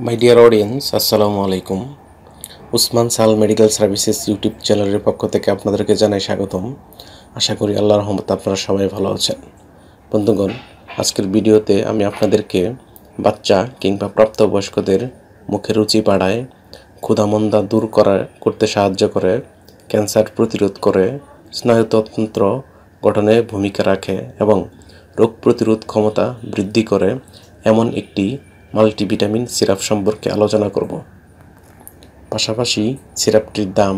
My dear audience, আসসালামু আলাইকুম। উসমান সাল মেডিকেল সার্ভিসেস ইউটিউব চ্যানেলের পক্ষ থেকে আপনাদেরকে জানাই স্বাগতম। আশা করি আল্লাহর রহমতে আপনারা সবাই ভালো আছেন। বন্ধুগণ, আজকের ভিডিওতে আমি আপনাদেরকে বাচ্চা কিংবা প্রাপ্তবয়স্কদের মুখে রুচি বাড়ায়, ক্ষুধামন্দা দূর করতে সাহায্য করে, ক্যান্সার প্রতিরোধ করে, স্নায়ুতন্ত্র গঠনে ভূমিকা রাখে এবং রোগ প্রতিরোধ ক্ষমতা বৃদ্ধি করে এমন একটি মাল্টিভিটামিন সিরাপ সম্পর্কে আলোচনা করব। পাশাপাশি সিরাপটির দাম,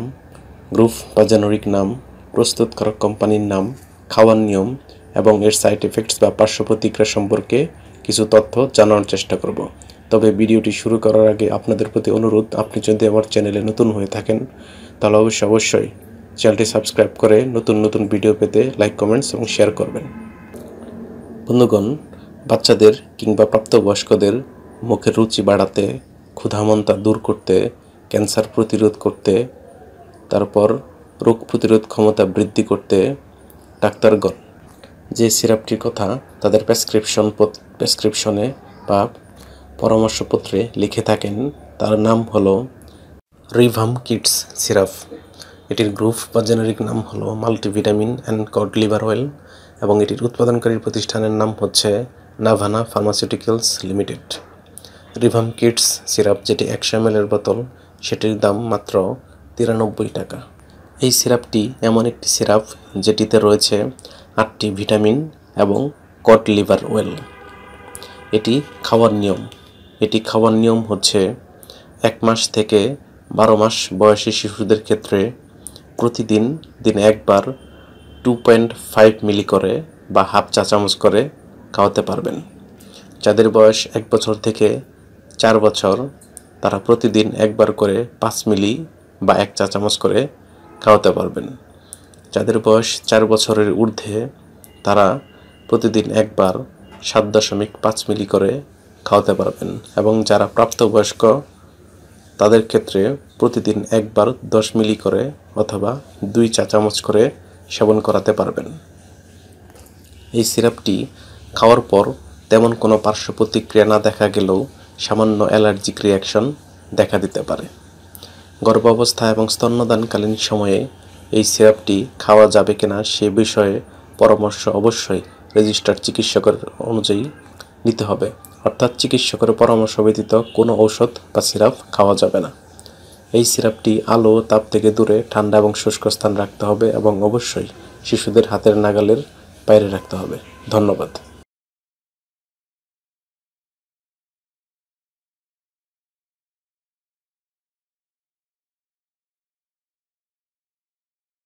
গ্রুপ বা জেনেরিক নাম, প্রস্তুতকারক কোম্পানির নাম, খাওয়ার নিয়ম এবং এর সাইড এফেক্টস বা পার্শ্ব প্রতিক্রিয়া সম্পর্কে কিছু তথ্য জানার চেষ্টা করব। তবে ভিডিওটি শুরু করার আগে আপনাদের প্রতি অনুরোধ, আপনি যদি আমার চ্যানেলে নতুন হয়ে থাকেন তাহলে অবশ্যই চ্যানেলটি সাবস্ক্রাইব করে নতুন নতুন ভিডিও পেতে লাইক, কমেন্টস এবং শেয়ার করবেন। বন্ধুগণ, বাচ্চাদের কিংবা প্রাপ্তবয়স্কদের মুখের রুচি বাড়াতে, ক্ষুধামন্দা দূর করতে, ক্যান্সার প্রতিরোধ করতে, তারপর রোগ প্রতিরোধ ক্ষমতা বৃদ্ধি করতে ডাক্তারগণ যে সিরাপটির কথা তাদের প্রেসক্রিপশনে বা পরামর্শপত্রে লিখে থাকেন তার নাম হলো রিভাম কিডস সিরাপ। এটির গ্রুপ বা জেনেরিক নাম হলো multivitamin and cod liver oil এবং এটির উৎপাদনকারী প্রতিষ্ঠানের নাম হচ্ছে Navana pharmaceuticals limited. Rivam kids syrup, যেটি 100 ml এর বোতল, সেটির দাম মাত্র 93 টাকা। এই সিরাপটি এমন একটি সিরাপ যেটিতে রয়েছে 8টি ভিটামিন এবং কড লিভার অয়েল। এটি খাওয়ার নিয়ম হচ্ছে 1 মাস থেকে 12 মাস বয়সী শিশুদের ক্ষেত্রে প্রতিদিন দিনে একবার 2.5 মিলি করে বা হাফ চা চামচ করে খাওয়াতে পারবেন। যাদের বয়স 1 বছর থেকে 4 বছর তারা প্রতিদিন একবার করে 5 মিলি বা 1 চা চামচ করে খাওয়াতে পারবেন। যাদের বয়স 4 বছরের ঊর্ধ্বে তারা প্রতিদিন একবার 7.5 মিলি করে খাওয়াতে পারবেন এবং যারা প্রাপ্তবয়স্ক তাদের ক্ষেত্রে প্রতিদিন একবার 10 মিলি করে অথবা 2 চা চামচ করে সেবন করাতে পারবেন। এই সিরাপটি খাওয়ার পর তেমন কোনো পার্শ্ব প্রতিক্রিয়া না দেখা গেলেও সামান্য অ্যালার্জিক রিয়াকশন দেখা দিতে পারে। গর্ভাবস্থা এবং স্তন্যদানকালীন সময়ে এই সিরাপটি খাওয়া যাবে কিনা সে বিষয়ে পরামর্শ অবশ্যই রেজিস্টার্ড চিকিৎসকের অনুযায়ী নিতে হবে, অর্থাৎ চিকিৎসকের পরামর্শ ব্যতীত কোনো ঔষধ বা সিরাপ খাওয়া যাবে না। এই সিরাপটি আলো ও তাপ থেকে দূরে ঠান্ডা এবং শুষ্ক স্থান রাখতে হবে এবং অবশ্যই শিশুদের হাতের নাগালের বাইরে রাখতে হবে। ধন্যবাদ।